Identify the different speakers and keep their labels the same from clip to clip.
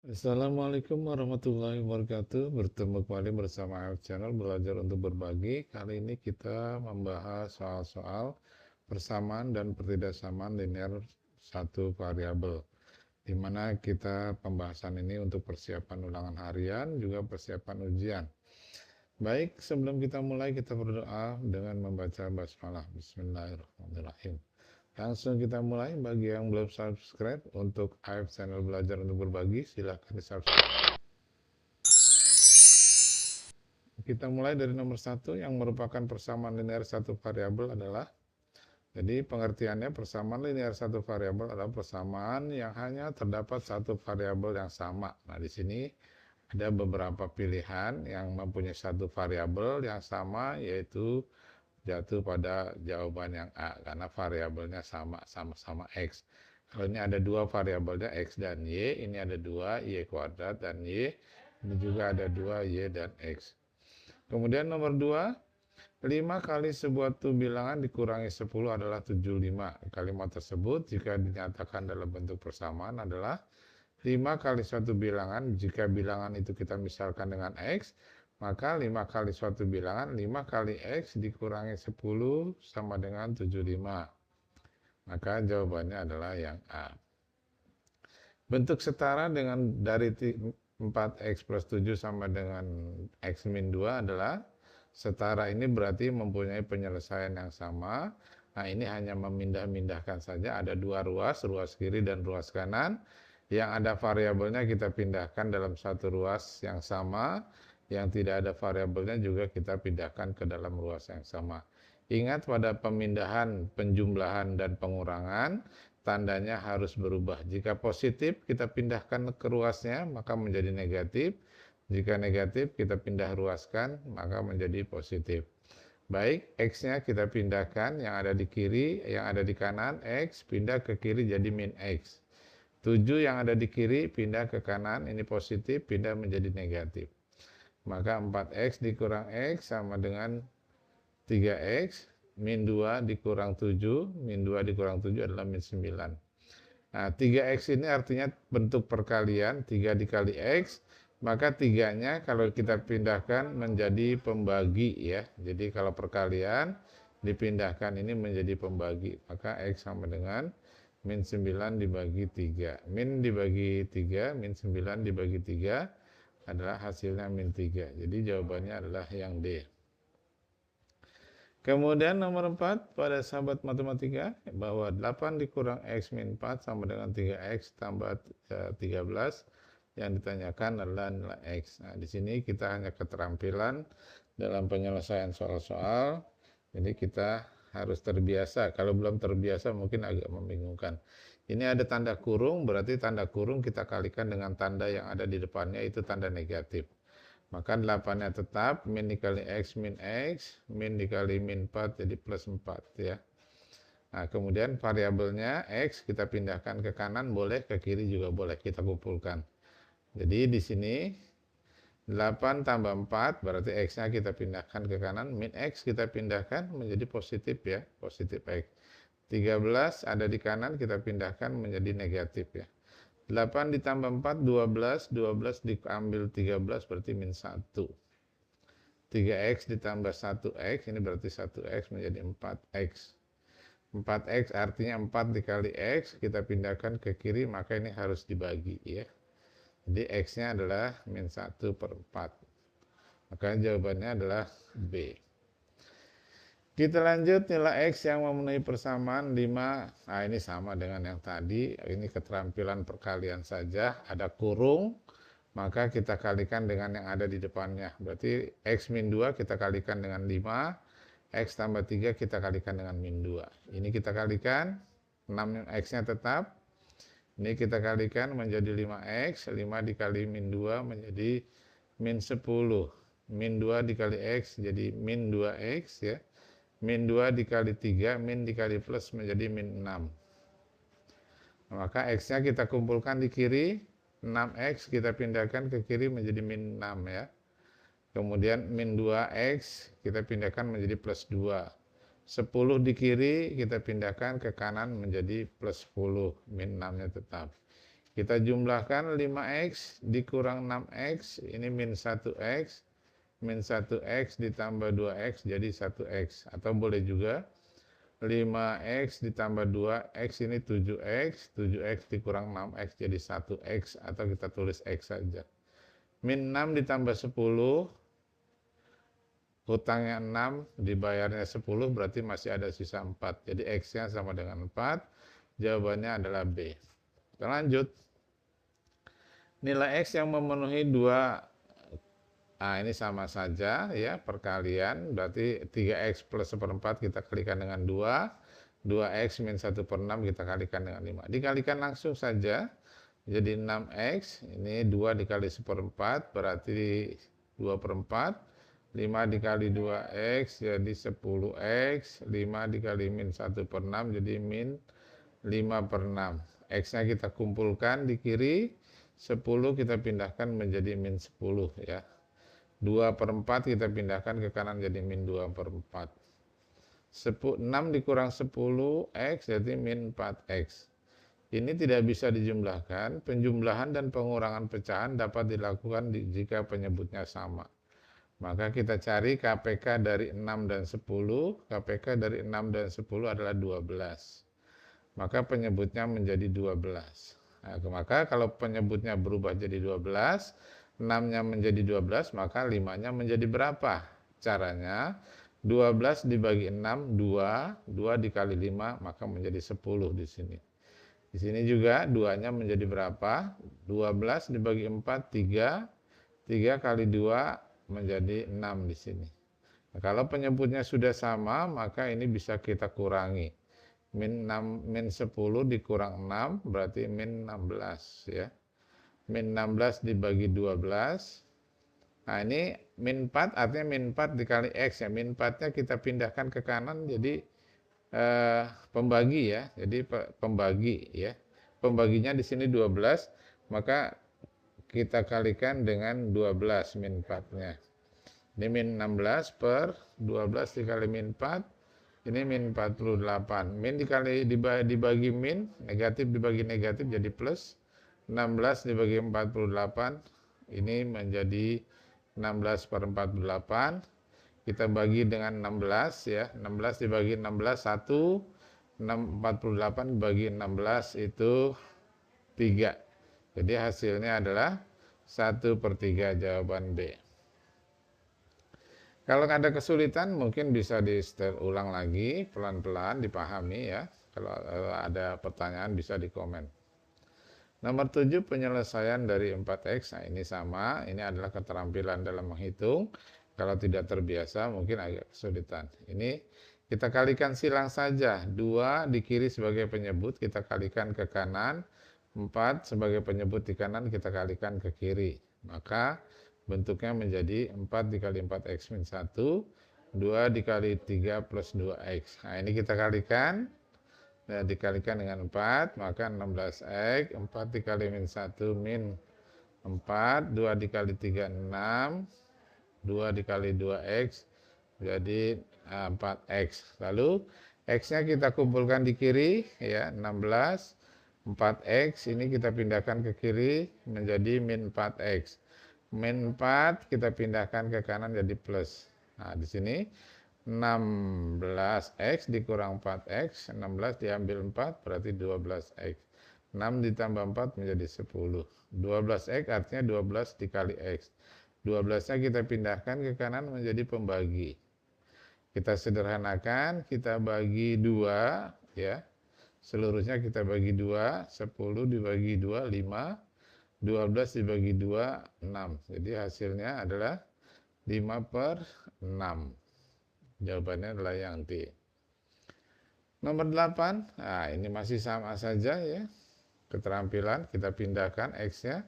Speaker 1: Assalamualaikum warahmatullahi wabarakatuh. Bertemu kembali bersama AF Channel Belajar untuk Berbagi. Kali ini kita membahas soal-soal persamaan dan pertidaksamaan linear satu variabel. Di mana kita pembahasan ini untuk persiapan ulangan harian, juga persiapan ujian. Baik, sebelum kita mulai kita berdoa dengan membaca basmalah. Bismillahirrahmanirrahim. Langsung kita mulai. Bagi yang belum subscribe untuk AF Channel Belajar untuk Berbagi, silahkan di subscribe. Kita mulai dari nomor 1 yang merupakan persamaan linear satu variabel adalah, jadi pengertiannya persamaan linear satu variabel adalah persamaan yang hanya terdapat satu variabel yang sama. Nah, di sini ada beberapa pilihan yang mempunyai satu variabel yang sama, yaitu jatuh pada jawaban yang A karena variabelnya sama-sama X. Kalau ini ada dua variabelnya X dan Y, ini ada dua Y kuadrat dan Y, ini juga ada dua Y dan X. Kemudian nomor 2, 5 kali sebuah bilangan dikurangi 10 adalah 75. Kalimat tersebut jika dinyatakan dalam bentuk persamaan adalah 5 kali suatu bilangan, jika bilangan itu kita misalkan dengan X, maka 5 kali suatu bilangan, 5 kali X dikurangi 10 sama dengan 75. Maka jawabannya adalah yang A. Bentuk setara dengan dari 4X plus 7 sama dengan X min 2 adalah, setara ini berarti mempunyai penyelesaian yang sama. Nah, ini hanya memindah-mindahkan saja, ada dua ruas kiri dan ruas kanan. Yang ada variabelnya kita pindahkan dalam satu ruas yang sama, yang tidak ada variabelnya juga kita pindahkan ke dalam ruas yang sama. Ingat, pada pemindahan, penjumlahan, dan pengurangan, tandanya harus berubah. Jika positif, kita pindahkan ke ruasnya, maka menjadi negatif. Jika negatif, kita pindah ruaskan, maka menjadi positif. Baik, X-nya kita pindahkan, yang ada di kiri, yang ada di kanan, X, pindah ke kiri jadi min X. 7 yang ada di kiri, pindah ke kanan, ini positif, pindah menjadi negatif. Maka 4X dikurang X sama dengan 3X, min 2 dikurang 7, min 2 dikurang 7 adalah min 9. Nah, 3X ini artinya bentuk perkalian, 3 dikali X, maka 3-nya kalau kita pindahkan menjadi pembagi ya. Jadi kalau perkalian dipindahkan ini menjadi pembagi, maka X sama dengan min 9 dibagi 3. Min dibagi 3, min 9 dibagi 3 adalah hasilnya min 3. Jadi jawabannya adalah yang D. Kemudian nomor 4, pada sahabat matematika, bahwa 8 dikurang X min 4 sama dengan 3X tambah 13, yang ditanyakan adalah nilai X. Nah, di sini kita hanya keterampilan dalam penyelesaian soal-soal, jadi kita harus terbiasa. Kalau belum terbiasa mungkin agak membingungkan. Ini ada tanda kurung, berarti tanda kurung kita kalikan dengan tanda yang ada di depannya, itu tanda negatif. Maka 8-nya tetap, min dikali X min X, min dikali min 4 jadi plus 4 ya. Nah, kemudian variabelnya X kita pindahkan ke kanan, boleh ke kiri juga boleh, kita kumpulkan. Jadi di sini 8 tambah 4 berarti X-nya kita pindahkan ke kanan, min X kita pindahkan menjadi positif ya, positif X. 13 ada di kanan, kita pindahkan menjadi negatif ya. 8 ditambah 4, 12. 12 diambil 13 berarti min 1. 3X ditambah 1X, ini berarti 1X menjadi 4X. 4X artinya 4 dikali X, kita pindahkan ke kiri, maka ini harus dibagi ya. Jadi X-nya adalah min 1 per 4. Maka jawabannya adalah B. Kita lanjut, nilai X yang memenuhi persamaan 5. Nah, ini sama dengan yang tadi. Ini keterampilan perkalian saja. Ada kurung, maka kita kalikan dengan yang ada di depannya. Berarti X min 2 kita kalikan dengan 5. X tambah 3 kita kalikan dengan min 2. Ini kita kalikan, 6 X-nya tetap. Ini kita kalikan menjadi 5X. 5 dikali min 2 menjadi min 10. Min 2 dikali X jadi min 2X ya. Min 2 dikali 3, min dikali plus menjadi min 6. Maka X-nya kita kumpulkan di kiri, 6X kita pindahkan ke kiri menjadi min 6 ya. Kemudian min 2X kita pindahkan menjadi plus 2. 10 di kiri kita pindahkan ke kanan menjadi plus 10, min 6-nya tetap. Kita jumlahkan 5x dikurang 6x, ini min 1x, min 1x ditambah 2x jadi 1x. Atau boleh juga 5x ditambah 2x ini 7x, 7x dikurang 6x jadi 1x, atau kita tulis x saja. Min 6 ditambah 10, hutangnya 6, dibayarnya 10, berarti masih ada sisa 4. Jadi x-nya sama dengan 4, jawabannya adalah B. Kita lanjut. Nilai x yang memenuhi 2, ini sama saja ya, perkalian, berarti 3x plus 1/4 kita kalikan dengan 2, 2x min 1/6 kita kalikan dengan 5. Dikalikan langsung saja, jadi 6x, ini 2 dikali 1/4, berarti 2/4, 5 dikali 2x jadi 10x, 5 dikali min 1/6 jadi min 5/6. X-nya kita kumpulkan di kiri, 10 kita pindahkan menjadi min 10 ya. 2/4 kita pindahkan ke kanan jadi min 2/4. 6 dikurang 10x jadi min 4x. Ini tidak bisa dijumlahkan. Penjumlahan dan pengurangan pecahan dapat dilakukan jika penyebutnya sama. Maka kita cari KPK dari 6 dan 10. KPK dari 6 dan 10 adalah 12. Maka penyebutnya menjadi 12. Nah, maka kalau penyebutnya berubah jadi 12, 6-nya menjadi 12, maka 5-nya menjadi berapa? Caranya 12 dibagi 6, 2, 2 dikali 5, maka menjadi 10 di sini. Di sini juga 2-nya menjadi berapa? 12 dibagi 4, 3, 3 kali 2 menjadi 6 di sini. Nah, kalau penyebutnya sudah sama, maka ini bisa kita kurangi. Min 10 dikurang 6 berarti min 16 ya. Min 16 dibagi 12. Nah, ini min 4 artinya min 4 dikali x ya. Min 4-nya kita pindahkan ke kanan jadi pembagi ya. Jadi pembagi ya. Pembaginya di sini 12, maka kita kalikan dengan 12 min 4-nya. Ini min 16 per 12 dikali min 4. Ini min 48. Min dibagi min, negatif dibagi negatif jadi plus. 16 dibagi 48, ini menjadi 16/48. Kita bagi dengan 16 ya. 16 dibagi 16, 1. 48 dibagi 16 itu 3. Jadi hasilnya adalah 1/3, jawaban B. Kalau ada kesulitan mungkin bisa diulang lagi pelan-pelan dipahami ya. Kalau ada pertanyaan bisa dikomen. Nomor 7 penyelesaian dari 4x. Nah, ini sama, ini adalah keterampilan dalam menghitung. Kalau tidak terbiasa mungkin agak kesulitan. Ini kita kalikan silang saja. 2 di kiri sebagai penyebut kita kalikan ke kanan. 4 sebagai penyebut di kanan kita kalikan ke kiri. Maka bentuknya menjadi 4 dikali 4x min 1, 2 dikali 3 plus 2x. Nah, ini kita kalikan, nah, dikalikan dengan 4, maka 16x, 4 dikali min 1 min 4, 2 dikali 3, 6, 2 dikali 2x, jadi 4x. Lalu x-nya kita kumpulkan di kiri, ya 16, 4x, ini kita pindahkan ke kiri menjadi min 4x. Min 4 kita pindahkan ke kanan jadi plus. Nah, di sini 16x dikurang 4x, 16 diambil 4 berarti 12x. 6 ditambah 4 menjadi 10. 12x artinya 12 dikali x. 12-nya kita pindahkan ke kanan menjadi pembagi. Kita sederhanakan, kita bagi 2 ya. Seluruhnya kita bagi 2, 10 dibagi 2, 5. 12 dibagi 2, 6. Jadi hasilnya adalah 5/6. Jawabannya adalah yang D. Nomor 8, nah ini masih sama saja ya. Keterampilan kita pindahkan X-nya.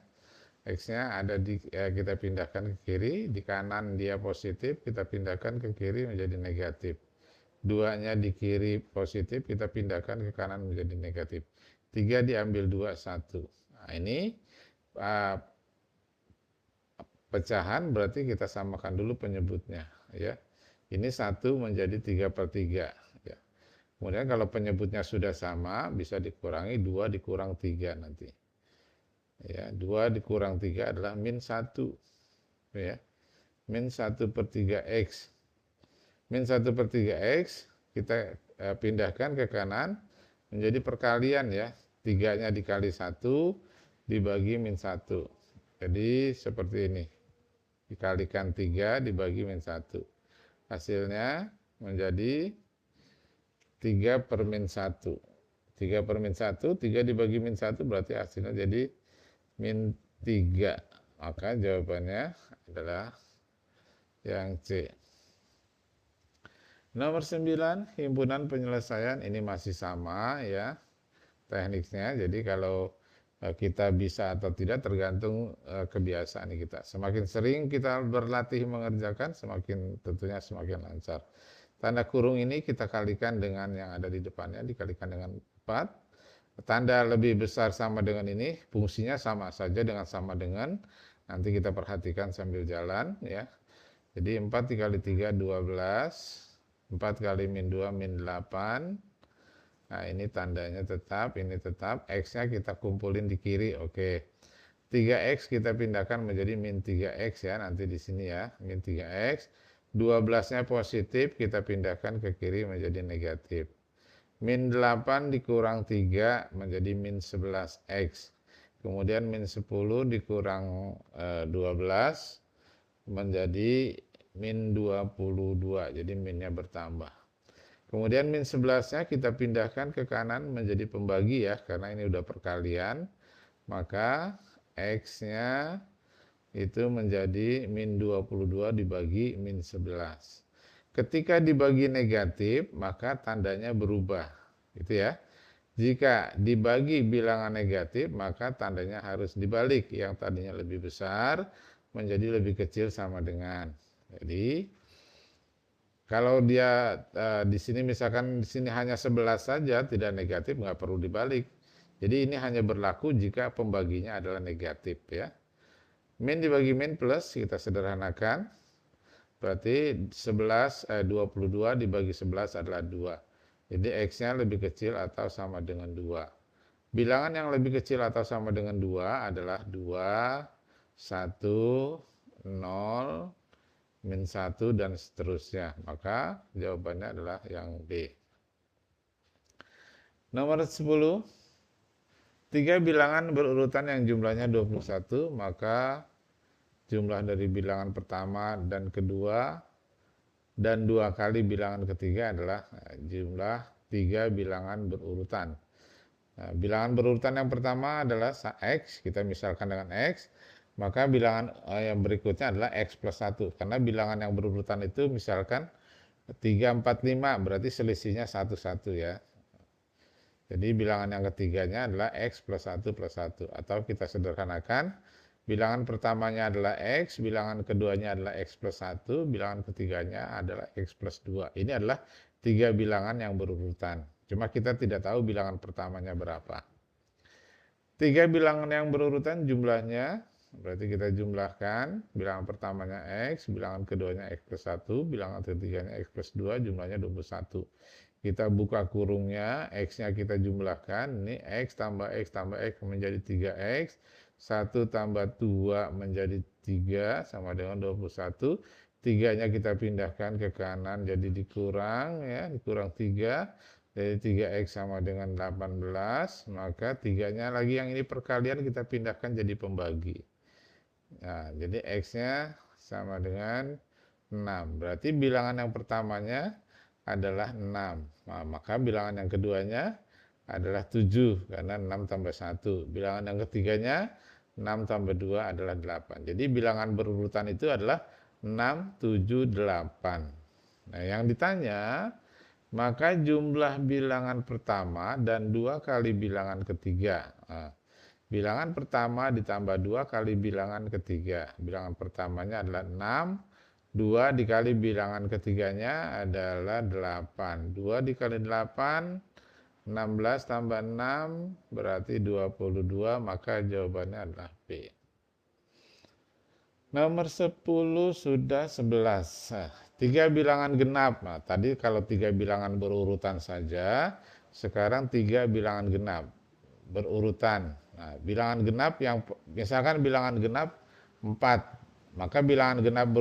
Speaker 1: X-nya ada kita pindahkan ke kiri, di kanan dia positif, kita pindahkan ke kiri menjadi negatif. 2-nya di kiri positif, kita pindahkan ke kanan menjadi negatif. 3 diambil 2, 1. Nah, ini pecahan berarti kita samakan dulu penyebutnya ya. Ini 1 menjadi 3/3 ya. Kemudian kalau penyebutnya sudah sama bisa dikurangi 2 dikurang 3 nanti. 2 dikurang 3 adalah min 1. Ya. Min 1/3 X. Min 1/3 X kita pindahkan ke kanan menjadi perkalian ya. 3-nya dikali 1 dibagi min 1. Jadi seperti ini. Dikalikan 3 dibagi min 1. Hasilnya menjadi 3/min 1. 3/min 1, 3 dibagi min 1 berarti hasilnya jadi min 3. Maka jawabannya adalah yang C. Nomor 9, himpunan penyelesaian ini masih sama ya tekniknya. Jadi kalau kita bisa atau tidak tergantung kebiasaan kita. Semakin sering kita berlatih mengerjakan, tentunya semakin lancar. Tanda kurung ini kita kalikan dengan yang ada di depannya, dikalikan dengan 4. Tanda lebih besar sama dengan ini, fungsinya sama saja dengan sama dengan. Nanti kita perhatikan sambil jalan ya. Jadi 4 dikali 3, 12. 4 kali min 2, min 8. Nah ini tandanya tetap, ini tetap. X-nya kita kumpulin di kiri, oke. 3X kita pindahkan menjadi min 3X ya, nanti di sini ya, min 3X. 12-nya positif, kita pindahkan ke kiri menjadi negatif. Min 8 dikurang 3 menjadi min 11X. Kemudian min 10 dikurang 12 menjadi min 22, jadi minnya bertambah. Kemudian min 11-nya kita pindahkan ke kanan menjadi pembagi ya, karena ini udah perkalian. Maka X-nya itu menjadi min 22 dibagi min 11. Ketika dibagi negatif, maka tandanya berubah. Gitu ya. Jika dibagi bilangan negatif, maka tandanya harus dibalik. Yang tadinya lebih besar menjadi lebih kecil sama dengan. Jadi kalau dia di sini misalkan di sini hanya 11 saja tidak negatif, nggak perlu dibalik. Jadi ini hanya berlaku jika pembaginya adalah negatif ya. Min dibagi min plus kita sederhanakan. Berarti 22 dibagi 11 adalah 2. Jadi X-nya lebih kecil atau sama dengan 2. Bilangan yang lebih kecil atau sama dengan 2 adalah 2, 1, 0, min 1 dan seterusnya. Maka jawabannya adalah yang B. Nomor 10. 3 bilangan berurutan yang jumlahnya 21, maka jumlah dari bilangan pertama dan kedua dan 2 kali bilangan ketiga adalah jumlah 3 bilangan berurutan. Nah, bilangan berurutan yang pertama adalah X, kita misalkan dengan X. Maka bilangan yang berikutnya adalah X plus 1. Karena bilangan yang berurutan itu misalkan 3, 4, 5. Berarti selisihnya 1, 1 ya. Jadi bilangan yang ketiganya adalah X plus 1 plus 1. Atau kita sederhanakan. Bilangan pertamanya adalah X. Bilangan keduanya adalah X plus 1. Bilangan ketiganya adalah X plus 2. Ini adalah 3 bilangan yang berurutan. Cuma kita tidak tahu bilangan pertamanya berapa. 3 bilangan yang berurutan jumlahnya. Berarti kita jumlahkan, bilangan pertamanya X, bilangan keduanya X plus 1, bilangan ketiganya X plus 2, jumlahnya 21. Kita buka kurungnya, X-nya kita jumlahkan, ini X tambah X tambah X menjadi 3X, 1 tambah 2 menjadi 3, sama dengan 21. 3-nya kita pindahkan ke kanan, jadi dikurang, ya, dikurang 3, jadi 3X sama dengan 18, maka 3-nya lagi yang ini perkalian kita pindahkan jadi pembagi. Nah, jadi X-nya sama dengan 6. Berarti bilangan yang pertamanya adalah 6. Nah, maka bilangan yang keduanya adalah 7. Karena 6 tambah 1. Bilangan yang ketiganya 6 tambah 2 adalah 8. Jadi bilangan berurutan itu adalah 6, 7, 8. Nah, yang ditanya, maka jumlah bilangan pertama dan 2 kali bilangan ketiga. Nah, bilangan pertama ditambah 2 kali bilangan ketiga. Bilangan pertamanya adalah 6. 2 dikali bilangan ketiganya adalah 8. 2 dikali 8, 16 tambah 6 berarti 22. Maka jawabannya adalah B. Nomor 10 sudah 11. 3 bilangan genap. Nah, tadi kalau 3 bilangan berurutan saja. Sekarang 3 bilangan genap berurutan. Nah, bilangan genap yang misalkan bilangan genap 4, maka bilangan genap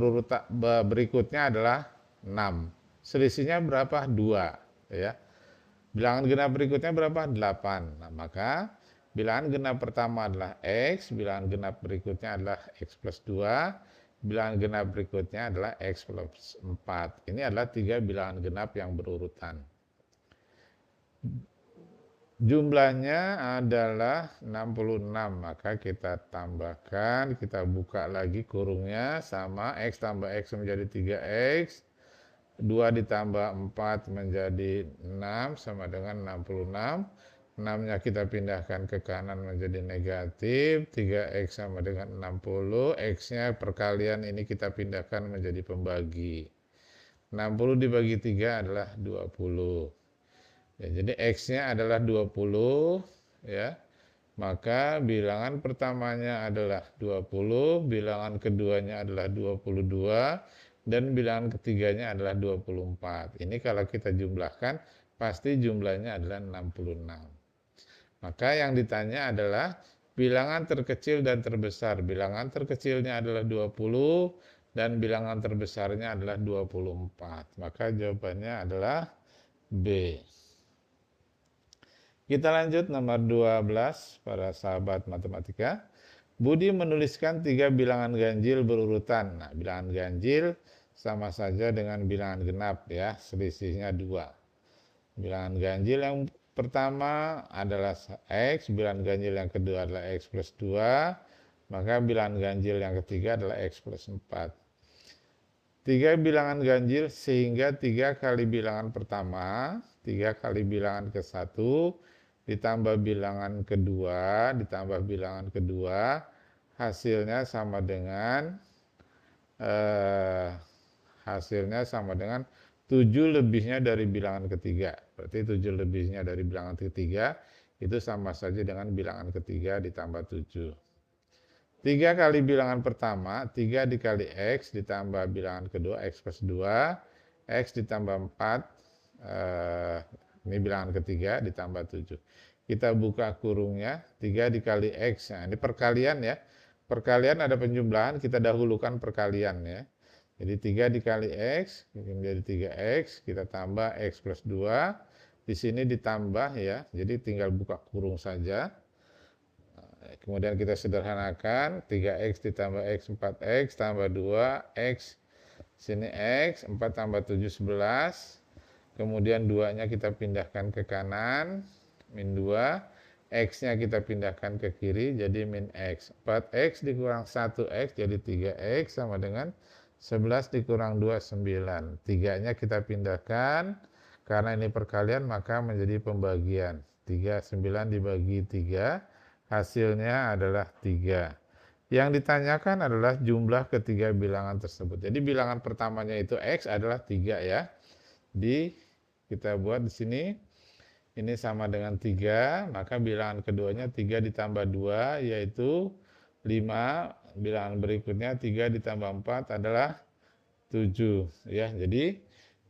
Speaker 1: berikutnya adalah 6. Selisihnya berapa? 2, ya. Bilangan genap berikutnya berapa? 8. Nah, maka bilangan genap pertama adalah X, bilangan genap berikutnya adalah X plus 2, bilangan genap berikutnya adalah X plus 4. Ini adalah 3 bilangan genap yang berurutan. Jumlahnya adalah 66, maka kita tambahkan, kita buka lagi kurungnya, sama X tambah X menjadi 3X, 2 ditambah 4 menjadi 6 sama dengan 66. 6-nya kita pindahkan ke kanan menjadi negatif, 3X sama dengan 60, X-nya perkalian ini kita pindahkan menjadi pembagi. 60 dibagi 3 adalah 20. Ya, jadi X-nya adalah 20, ya. Maka bilangan pertamanya adalah 20, bilangan keduanya adalah 22, dan bilangan ketiganya adalah 24. Ini kalau kita jumlahkan, pasti jumlahnya adalah 66. Maka yang ditanya adalah bilangan terkecil dan terbesar. Bilangan terkecilnya adalah 20, dan bilangan terbesarnya adalah 24. Maka jawabannya adalah B. Kita lanjut nomor 12 para sahabat matematika. Budi menuliskan 3 bilangan ganjil berurutan. Nah, bilangan ganjil sama saja dengan bilangan genap, ya, selisihnya 2. Bilangan ganjil yang pertama adalah X, bilangan ganjil yang kedua adalah X plus 2, maka bilangan ganjil yang ketiga adalah X plus 4. 3 bilangan ganjil sehingga 3 kali bilangan pertama, 3 kali bilangan ke 1, ditambah bilangan kedua, ditambah bilangan kedua, hasilnya sama dengan 7 lebihnya dari bilangan ketiga. Berarti 7 lebihnya dari bilangan ketiga itu sama saja dengan bilangan ketiga ditambah 7. 3 kali bilangan pertama, 3 dikali X ditambah bilangan kedua, X plus 2, X ditambah 4, ini bilangan ketiga ditambah 7. Kita buka kurungnya, 3 dikali X. Nah, ini perkalian, ya. Perkalian ada penjumlahan, kita dahulukan perkalian, ya. Jadi 3 dikali X, menjadi 3X, kita tambah X plus 2. Di sini ditambah, ya, jadi tinggal buka kurung saja. Kemudian kita sederhanakan, 3X ditambah X, 4X, tambah 2X, sini X, 4 tambah 7, 11. Kemudian 2-nya kita pindahkan ke kanan, min 2, X-nya kita pindahkan ke kiri, jadi min X. 4X dikurang 1X, jadi 3X, sama dengan 11 dikurang 2, 9. 3-nya kita pindahkan, karena ini perkalian, maka menjadi pembagian. 9 dibagi 3, hasilnya adalah 3. Yang ditanyakan adalah jumlah ketiga bilangan tersebut. Jadi bilangan pertamanya itu X adalah 3, ya. Kita buat di sini. Ini sama dengan 3, maka bilangan keduanya 3 ditambah 2, yaitu 5. Bilangan berikutnya 3 ditambah 4 adalah 7. Ya, jadi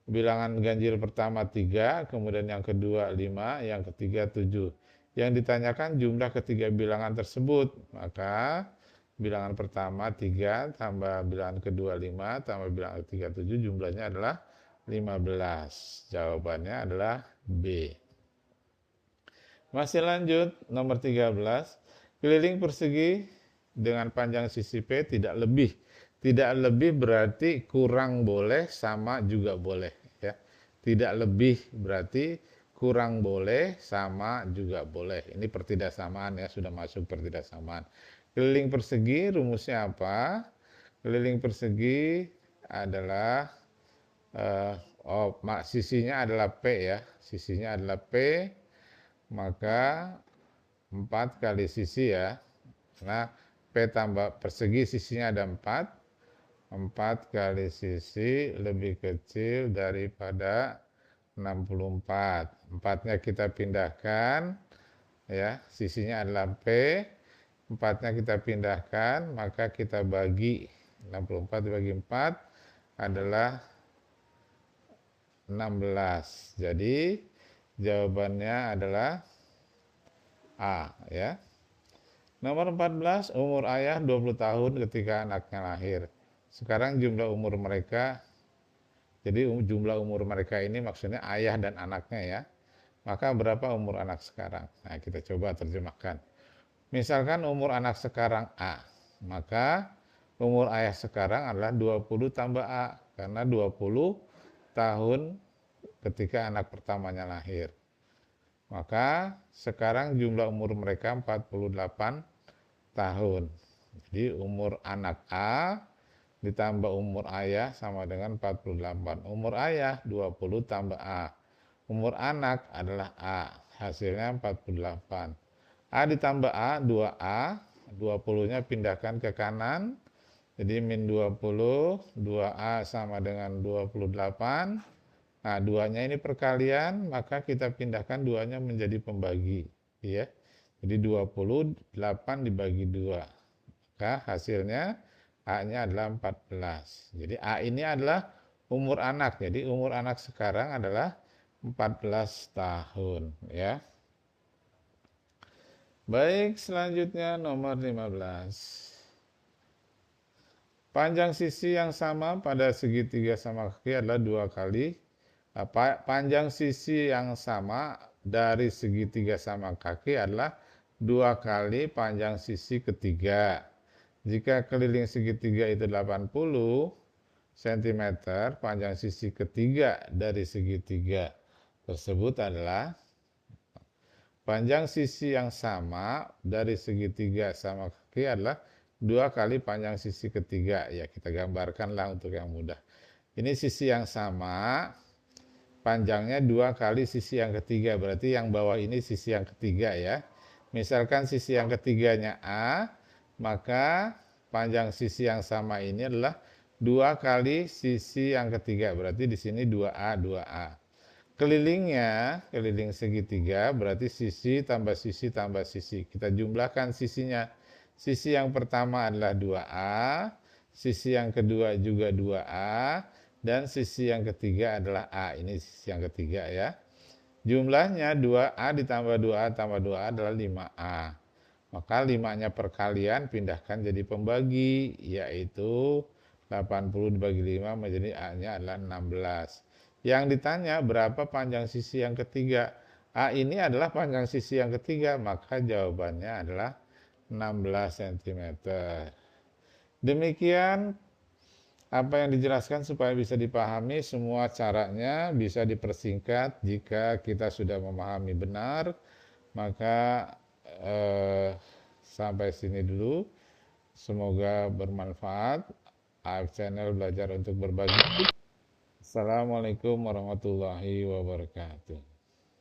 Speaker 1: bilangan ganjil pertama 3, kemudian yang kedua 5, yang ketiga 7. Yang ditanyakan jumlah ketiga bilangan tersebut, maka bilangan pertama 3, tambah bilangan kedua 5, tambah bilangan ketiga 7, jumlahnya adalah 15. Jawabannya adalah B. Masih lanjut, nomor 13. Keliling persegi dengan panjang sisi P tidak lebih. Tidak lebih berarti kurang boleh, sama juga boleh. Ya. Tidak lebih berarti kurang boleh, sama juga boleh. Ini pertidaksamaan, ya, sudah masuk pertidaksamaan. Keliling persegi rumusnya apa? Keliling persegi adalah, sisinya adalah P, ya. Sisinya adalah P. Maka 4 kali sisi, ya. Nah, P tambah persegi sisinya ada 4. 4 kali sisi lebih kecil daripada 64. 4-nya kita pindahkan, ya. Sisinya adalah P. 4-nya kita pindahkan, maka kita bagi 64 dibagi 4 adalah 16. Jadi jawabannya adalah A, ya. Nomor 14, umur ayah 20 tahun ketika anaknya lahir. Sekarang jumlah umur mereka, jadi jumlah umur mereka ini maksudnya ayah dan anaknya ya. Maka berapa umur anak sekarang? Nah, kita coba terjemahkan. Misalkan umur anak sekarang A, maka umur ayah sekarang adalah 20 tambah A, karena 20 tahun ketika anak pertamanya lahir. Maka sekarang jumlah umur mereka 48 tahun. Jadi umur anak A ditambah umur ayah sama dengan 48. Umur ayah 20 tambah A. Umur anak adalah A. Hasilnya 48. A ditambah A, 2A. 20-nya pindahkan ke kanan. Jadi min 20, 2A sama dengan 28. Nah, duanya ini perkalian, maka kita pindahkan duanya menjadi pembagi. Ya. Jadi 28 dibagi 2. Maka hasilnya A-nya adalah 14. Jadi A ini adalah umur anak. Jadi umur anak sekarang adalah 14 tahun. Ya. Baik, selanjutnya nomor 15. Panjang sisi yang sama pada segitiga sama kaki adalah 2 kali. Panjang sisi yang sama dari segitiga sama kaki adalah 2 kali panjang sisi ketiga. Jika keliling segitiga itu 80 cm, panjang sisi ketiga dari segitiga tersebut adalah panjang sisi yang sama dari segitiga sama kaki adalah 2 kali panjang sisi ketiga. Ya, kita gambarkanlah untuk yang mudah. Ini sisi yang sama, panjangnya 2 kali sisi yang ketiga, berarti yang bawah ini sisi yang ketiga ya. Misalkan sisi yang ketiganya A, maka panjang sisi yang sama ini adalah 2 kali sisi yang ketiga, berarti di sini 2A, 2A. Kelilingnya, keliling segitiga, berarti sisi tambah sisi tambah sisi. Kita jumlahkan sisinya. Sisi yang pertama adalah 2A, sisi yang kedua juga 2A, dan sisi yang ketiga adalah A. Ini sisi yang ketiga ya. Jumlahnya 2A ditambah 2A tambah 2A adalah 5A. Maka 5-nya perkalian pindahkan jadi pembagi, yaitu 80 dibagi 5 menjadi A-nya adalah 16. Yang ditanya berapa panjang sisi yang ketiga. A ini adalah panjang sisi yang ketiga, maka jawabannya adalah 16 cm. Demikian apa yang dijelaskan supaya bisa dipahami. Semua caranya bisa dipersingkat jika kita sudah memahami benar. Maka sampai sini dulu. Semoga bermanfaat. AF Channel belajar untuk berbagi. Assalamualaikum warahmatullahi wabarakatuh.